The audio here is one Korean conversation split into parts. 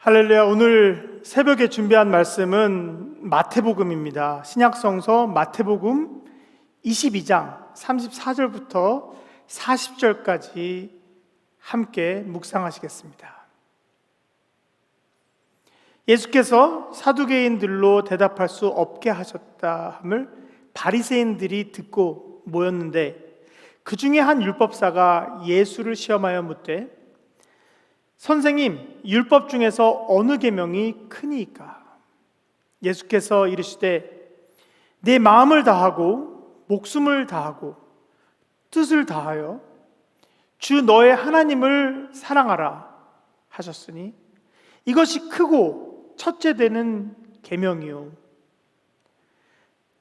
할렐루야. 오늘 새벽에 준비한 말씀은 마태복음입니다. 신약성서 마태복음 22장 34절부터 40절까지 함께 묵상하시겠습니다. 예수께서 사두개인들로 대답할 수 없게 하셨다 함을 바리새인들이 듣고 모였는데, 그 중에 한 율법사가 예수를 시험하여 묻되, 선생님, 율법 중에서 어느 계명이 크니이까? 예수께서 이르시되, 내 마음을 다하고 목숨을 다하고 뜻을 다하여 주 너의 하나님을 사랑하라 하셨으니 이것이 크고 첫째 되는 계명이요,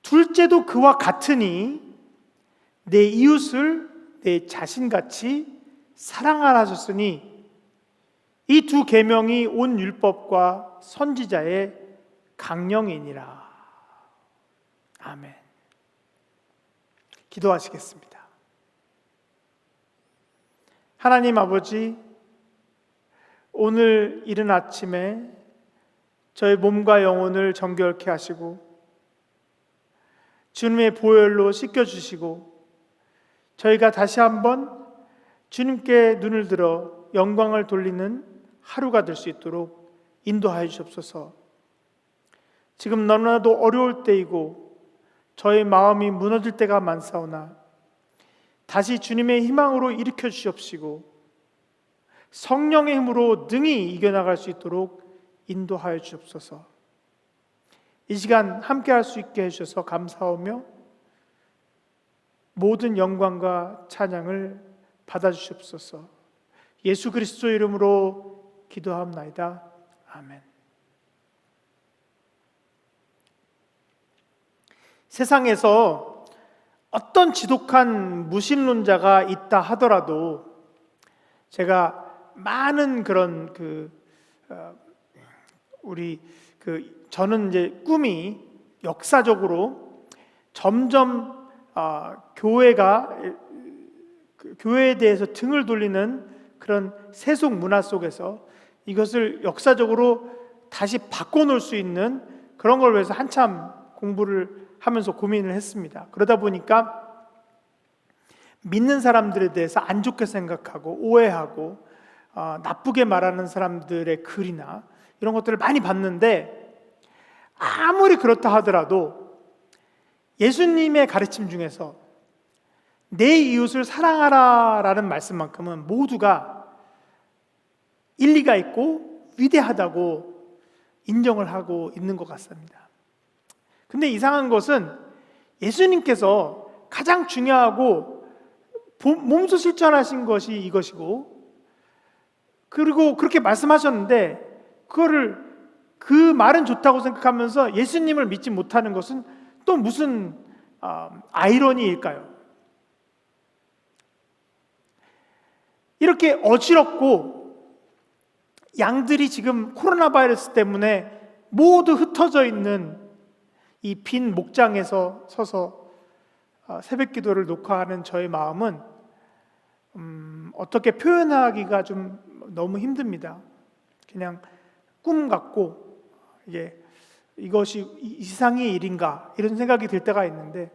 둘째도 그와 같으니 내 이웃을 내 자신같이 사랑하라 하셨으니 이 두 계명이 온 율법과 선지자의 강령이니라. 아멘. 기도하시겠습니다. 하나님 아버지, 오늘 이른 아침에 저희 몸과 영혼을 정결케 하시고 주님의 보혈로 씻겨주시고 저희가 다시 한번 주님께 눈을 들어 영광을 돌리는 하루가 될 수 있도록 인도하여 주옵소서. 지금 너무나도 어려울 때이고 저의 마음이 무너질 때가 많사오나 다시 주님의 희망으로 일으켜 주시옵시고 성령의 힘으로 능히 이겨나갈 수 있도록 인도하여 주옵소서. 이 시간 함께 할 수 있게 해주셔서 감사하며 모든 영광과 찬양을 받아주시옵소서. 예수 그리스도 이름으로 기도하옵나이다. 아멘. 세상에서 어떤 지독한 무신론자가 있다 하더라도 제가 많은 그런 저는 이제 꿈이 역사적으로 점점 교회에 대해서 등을 돌리는 그런 세속 문화 속에서 이것을 역사적으로 다시 바꿔놓을 수 있는 그런 걸 위해서 한참 공부를 하면서 고민을 했습니다. 그러다 보니까 믿는 사람들에 대해서 안 좋게 생각하고 오해하고 나쁘게 말하는 사람들의 글이나 이런 것들을 많이 봤는데, 아무리 그렇다 하더라도 예수님의 가르침 중에서 내 이웃을 사랑하라라는 말씀만큼은 모두가 일리가 있고 위대하다고 인정을 하고 있는 것 같습니다. 근데 이상한 것은 예수님께서 가장 중요하고 몸소 실천하신 것이 이것이고, 그리고 그렇게 말씀하셨는데 그 말은 좋다고 생각하면서 예수님을 믿지 못하는 것은 또 무슨 아이러니일까요? 이렇게 어지럽고 양들이 지금 코로나 바이러스 때문에 모두 흩어져 있는 이 빈 목장에서 서서 새벽 기도를 녹화하는 저의 마음은 어떻게 표현하기가 좀 너무 힘듭니다. 그냥 꿈 같고 이것이 이상의 일인가 이런 생각이 들 때가 있는데,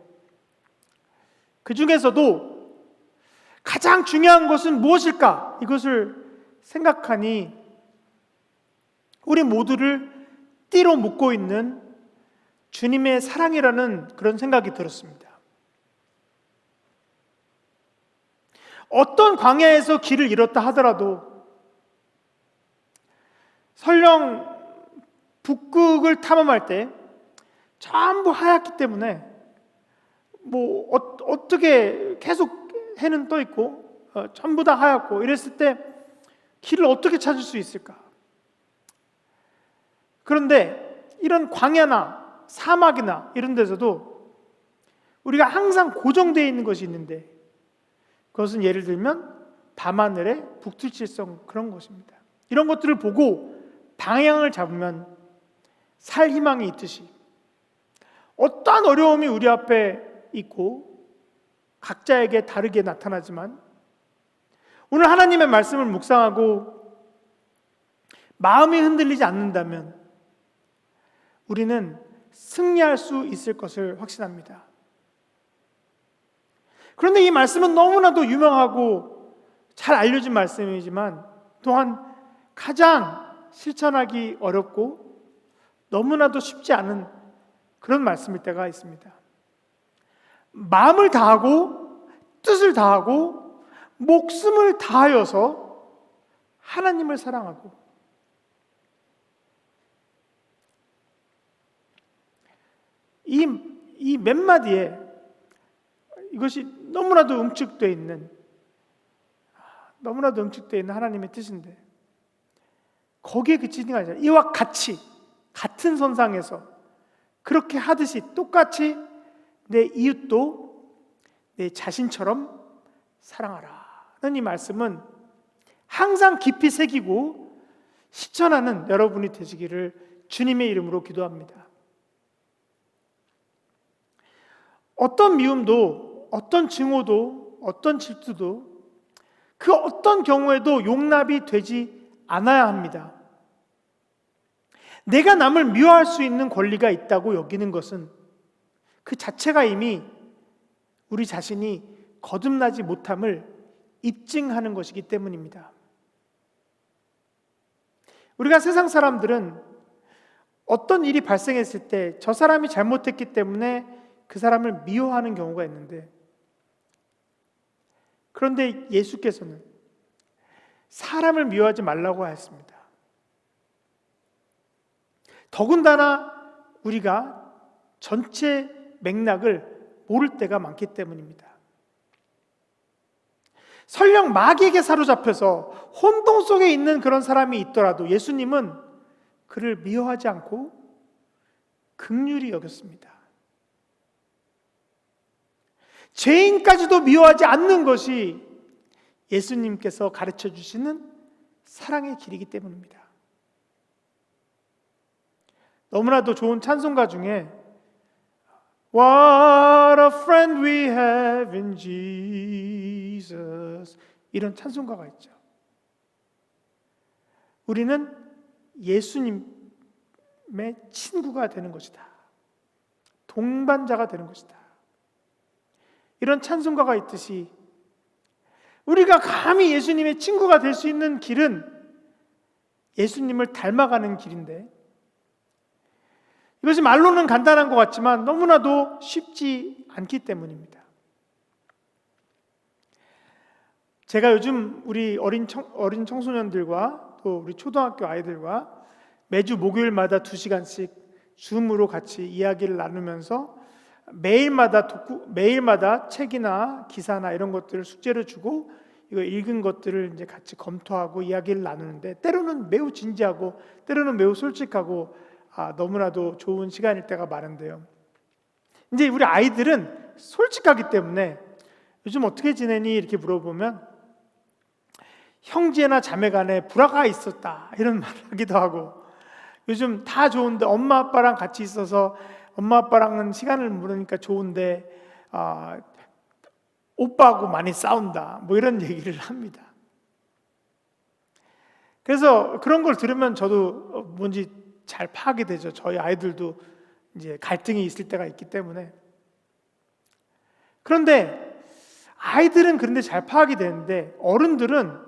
그 중에서도 가장 중요한 것은 무엇일까? 이것을 생각하니 우리 모두를 띠로 묶고 있는 주님의 사랑이라는 그런 생각이 들었습니다. 어떤 광야에서 길을 잃었다 하더라도 설령 북극을 탐험할 때 전부 하얗기 때문에 어떻게 계속 해는 떠 있고 전부 다 하얗고 이랬을 때 길을 어떻게 찾을 수 있을까? 그런데 이런 광야나 사막이나 이런 데서도 우리가 항상 고정되어 있는 것이 있는데, 그것은 예를 들면 밤하늘의 북두칠성 그런 것입니다. 이런 것들을 보고 방향을 잡으면 살 희망이 있듯이 어떠한 어려움이 우리 앞에 있고 각자에게 다르게 나타나지만, 오늘 하나님의 말씀을 묵상하고 마음이 흔들리지 않는다면 우리는 승리할 수 있을 것을 확신합니다. 그런데 이 말씀은 너무나도 유명하고 잘 알려진 말씀이지만 또한 가장 실천하기 어렵고 너무나도 쉽지 않은 그런 말씀일 때가 있습니다. 마음을 다하고 뜻을 다하고 목숨을 다하여서 하나님을 사랑하고, 이 몇 마디에 이것이 너무나도 응축되어 있는 하나님의 뜻인데 거기에 그치는 게 아니라 이와 같이 같은 선상에서 그렇게 하듯이 똑같이 내 이웃도 내 자신처럼 사랑하라는 이 말씀은 항상 깊이 새기고 실천하는 여러분이 되시기를 주님의 이름으로 기도합니다. 어떤 미움도, 어떤 증오도, 어떤 질투도 그 어떤 경우에도 용납이 되지 않아야 합니다. 내가 남을 미워할 수 있는 권리가 있다고 여기는 것은 그 자체가 이미 우리 자신이 거듭나지 못함을 입증하는 것이기 때문입니다. 우리가 세상 사람들은 어떤 일이 발생했을 때 저 사람이 잘못했기 때문에 그 사람을 미워하는 경우가 있는데, 그런데 예수께서는 사람을 미워하지 말라고 하였습니다. 더군다나 우리가 전체 맥락을 모를 때가 많기 때문입니다. 설령 마귀에게 사로잡혀서 혼동 속에 있는 그런 사람이 있더라도 예수님은 그를 미워하지 않고 긍휼히 여겼습니다. 죄인까지도 미워하지 않는 것이 예수님께서 가르쳐 주시는 사랑의 길이기 때문입니다. 너무나도 좋은 찬송가 중에 What a friend we have in Jesus, 이런 찬송가가 있죠. 우리는 예수님의 친구가 되는 것이다. 동반자가 되는 것이다. 이런 찬송가가 있듯이 우리가 감히 예수님의 친구가 될 수 있는 길은 예수님을 닮아가는 길인데, 이것이 말로는 간단한 것 같지만 너무나도 쉽지 않기 때문입니다. 제가 요즘 우리 어린 청소년들과 또 우리 초등학교 아이들과 매주 목요일마다 2시간씩 줌으로 같이 이야기를 나누면서 매일마다 책이나 기사나 이런 것들을 숙제를 주고 이거 읽은 것들을 이제 같이 검토하고 이야기를 나누는데, 때로는 매우 진지하고 때로는 매우 솔직하고 너무나도 좋은 시간일 때가 많은데요. 이제 우리 아이들은 솔직하기 때문에 요즘 어떻게 지내니 이렇게 물어보면 형제나 자매 간에 불화가 있었다 이런 말을 하기도 하고, 요즘 다 좋은데 엄마 아빠랑 같이 있어서 엄마 아빠랑은 시간을 보내니까 좋은데 오빠하고 많이 싸운다 뭐 이런 얘기를 합니다. 그래서 그런 걸 들으면 저도 뭔지 잘 파악이 되죠. 저희 아이들도 이제 갈등이 있을 때가 있기 때문에. 그런데 아이들은 그런데 잘 파악이 되는데 어른들은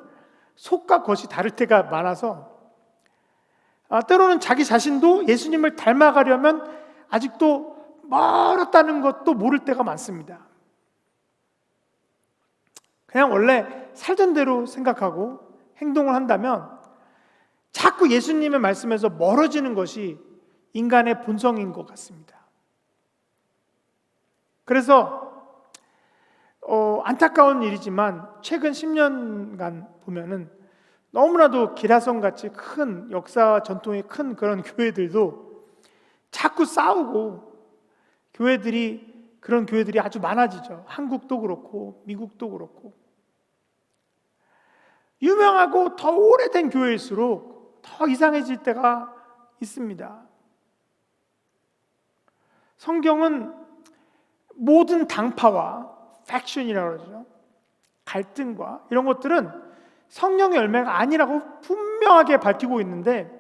속과 겉이 다를 때가 많아서 때로는 자기 자신도 예수님을 닮아가려면 아직도 멀었다는 것도 모를 때가 많습니다. 그냥 원래 살던 대로 생각하고 행동을 한다면 자꾸 예수님의 말씀에서 멀어지는 것이 인간의 본성인 것 같습니다. 그래서 안타까운 일이지만 최근 10년간 보면은 너무나도 기라성같이 큰 역사 전통이 큰 그런 교회들도 자꾸 싸우고 그런 교회들이 아주 많아지죠. 한국도 그렇고 미국도 그렇고. 유명하고 더 오래된 교회일수록 더 이상해질 때가 있습니다. 성경은 모든 당파와 팩션이라고 그러죠. 갈등과 이런 것들은 성령의 열매가 아니라고 분명하게 밝히고 있는데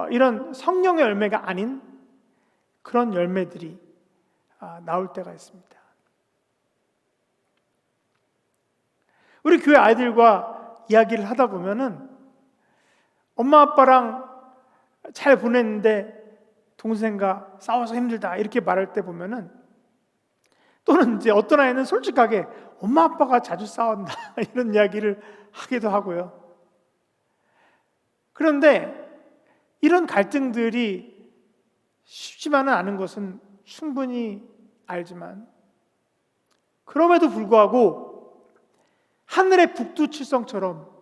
이런 성령의 열매가 아닌 그런 열매들이 나올 때가 있습니다. 우리 교회 아이들과 이야기를 하다 보면은 엄마 아빠랑 잘 보냈는데 동생과 싸워서 힘들다 이렇게 말할 때 보면은, 또는 이제 어떤 아이는 솔직하게 엄마 아빠가 자주 싸운다 이런 이야기를 하기도 하고요. 그런데 이런 갈등들이 쉽지만은 않은 것은 충분히 알지만, 그럼에도 불구하고 하늘의 북두칠성처럼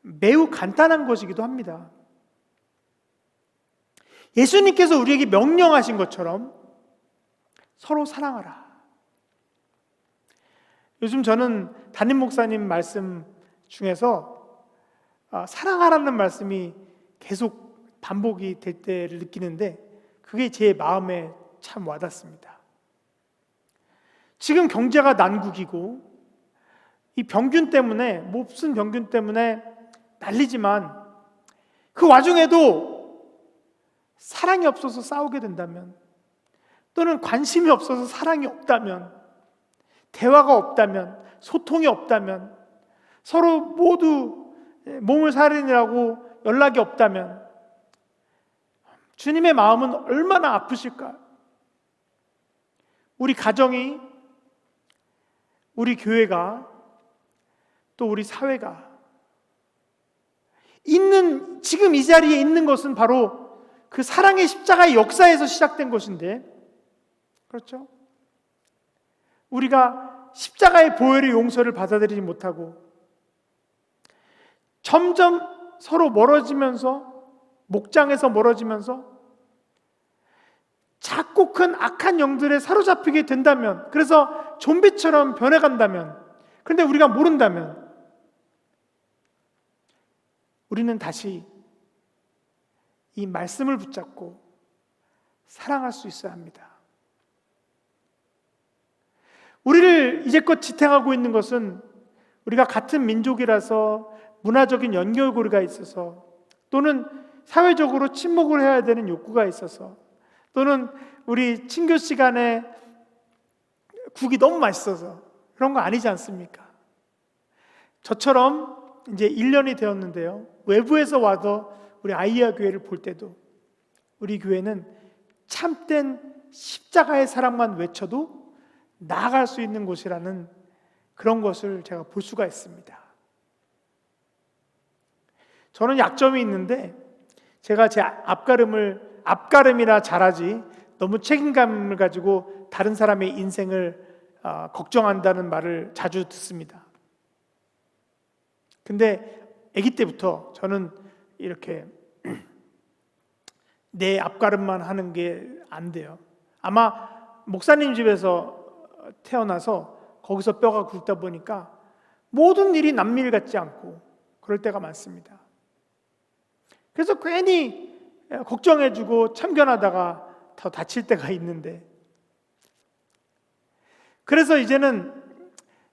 매우 간단한 것이기도 합니다. 예수님께서 우리에게 명령하신 것처럼 서로 사랑하라. 요즘 저는 담임 목사님 말씀 중에서 사랑하라는 말씀이 계속 반복이 될 때를 느끼는데, 그게 제 마음에 참 와닿습니다. 지금 경제가 난국이고 이 병균 때문에, 몹쓸 병균 때문에 난리지만, 그 와중에도 사랑이 없어서 싸우게 된다면, 또는 관심이 없어서 사랑이 없다면, 대화가 없다면, 소통이 없다면, 서로 모두 몸을 사리느라고 연락이 없다면 주님의 마음은 얼마나 아프실까? 우리 가정이, 우리 교회가, 또 우리 사회가 지금 이 자리에 있는 것은 바로 그 사랑의 십자가의 역사에서 시작된 것인데, 그렇죠? 우리가 십자가의 보혈의 용서를 받아들이지 못하고 점점 서로 멀어지면서, 목장에서 멀어지면서 작고 큰 악한 영들에 사로잡히게 된다면, 그래서 좀비처럼 변해간다면, 그런데 우리가 모른다면, 우리는 다시 이 말씀을 붙잡고 사랑할 수 있어야 합니다. 우리를 이제껏 지탱하고 있는 것은 우리가 같은 민족이라서 문화적인 연결고리가 있어서, 또는 사회적으로 친목을 해야 되는 욕구가 있어서, 또는 우리 친교 시간에 국이 너무 맛있어서 그런 거 아니지 않습니까? 저처럼 이제 1년이 되었는데요, 외부에서 와서 우리 아이야 교회를 볼 때도 우리 교회는 참된 십자가의 사랑만 외쳐도 나아갈 수 있는 곳이라는 그런 것을 제가 볼 수가 있습니다. 저는 약점이 있는데, 제가 제 앞가름이라 잘하지 너무 책임감을 가지고 다른 사람의 인생을 걱정한다는 말을 자주 듣습니다. 근데 아기 때부터 저는 이렇게 내 앞가름만 하는 게 안 돼요. 아마 목사님 집에서 태어나서 거기서 뼈가 굵다 보니까 모든 일이 남일 같지 않고 그럴 때가 많습니다. 그래서 괜히 걱정해주고 참견하다가 더 다칠 때가 있는데, 그래서 이제는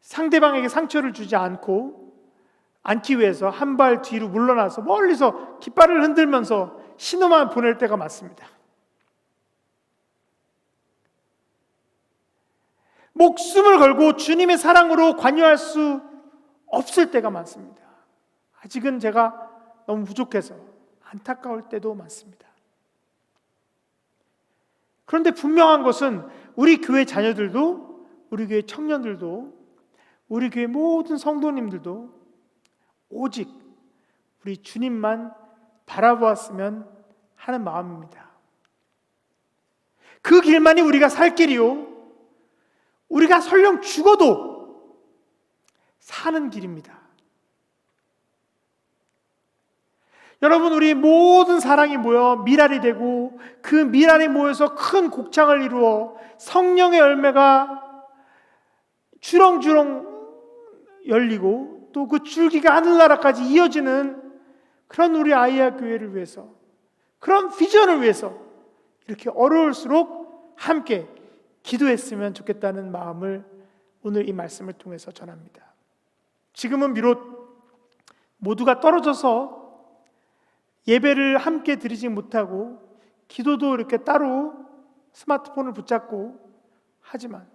상대방에게 상처를 주지 않기 위해서 한 발 뒤로 물러나서 멀리서 깃발을 흔들면서 신호만 보낼 때가 많습니다. 목숨을 걸고 주님의 사랑으로 관여할 수 없을 때가 많습니다. 아직은 제가 너무 부족해서 안타까울 때도 많습니다. 그런데 분명한 것은 우리 교회 자녀들도, 우리 교회 청년들도, 우리 교회 모든 성도님들도 오직 우리 주님만 바라보았으면 하는 마음입니다. 그 길만이 우리가 살 길이요, 우리가 설령 죽어도 사는 길입니다. 여러분, 우리 모든 사랑이 모여 미랄이 되고, 그 미랄이 모여서 큰 곡창을 이루어 성령의 열매가 주렁주렁 열리고, 또 그 줄기가 하늘나라까지 이어지는 그런 우리 아이야 교회를 위해서, 그런 비전을 위해서 이렇게 어려울수록 함께 기도했으면 좋겠다는 마음을 오늘 이 말씀을 통해서 전합니다. 지금은 비록 모두가 떨어져서 예배를 함께 드리지 못하고 기도도 이렇게 따로 스마트폰을 붙잡고 하지만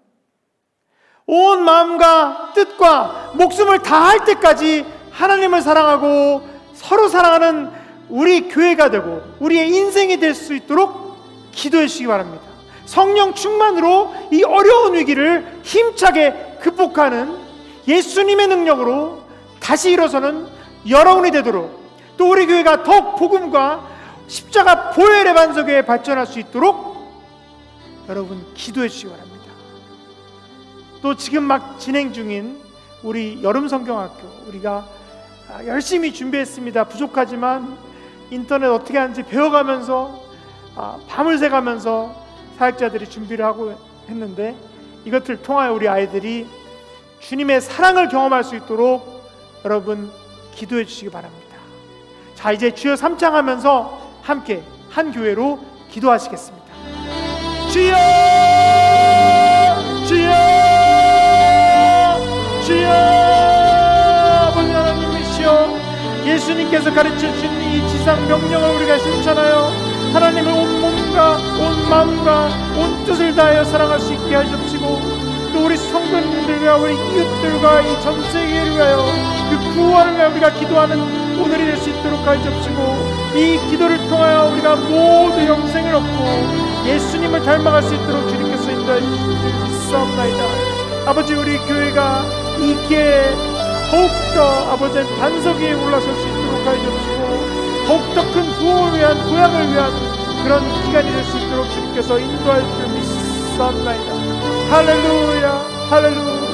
온 마음과 뜻과 목숨을 다할 때까지 하나님을 사랑하고 서로 사랑하는 우리 교회가 되고 우리의 인생이 될 수 있도록 기도해 주시기 바랍니다. 성령 충만으로 이 어려운 위기를 힘차게 극복하는 예수님의 능력으로 다시 일어서는 여러분이 되도록, 또 우리 교회가 더욱 복음과 십자가 보혈의 반석에 발전할 수 있도록 여러분 기도해 주시기 바랍니다. 또 지금 막 진행 중인 우리 여름 성경학교, 우리가 열심히 준비했습니다. 부족하지만 인터넷 어떻게 하는지 배워가면서 밤을 새가면서 사역자들이 준비를 하고 했는데, 이것을 통하여 우리 아이들이 주님의 사랑을 경험할 수 있도록 여러분 기도해 주시기 바랍니다. 자, 이제 주여 삼창하면서 함께 한 교회로 기도하시겠습니다. 주여, 주여, 주여. 아버지 하나님이시여, 예수님께서 가르쳐주신 이 지상 명령을 우리가 실천하여 하나님을 온 몸과 온 마음과 온 뜻을 다하여 사랑할 수 있게 하시옵시고, 또 우리 성도님들과 우리 이웃들과 이 전 세계를 위하여 그 구원을 위하여 우리가 기도하는 오늘이 될 수 있도록 하시옵시고, 이 기도를 통하여 우리가 모두 영생을 얻고 예수님을 닮아갈 수 있도록 주님께서 인도해 주시길 믿사옵나이다. 아버지, 우리 교회가 이 기회에 더욱더 아버지의 반석 위에 올라설 수 있도록 하시옵시고, 더욱더 큰 부흥을 위한, 도약을 위한 그런 기간이 될 수 있도록 주님께서 인도할 줄 믿사옵나이다. 할렐루야, 할렐루야.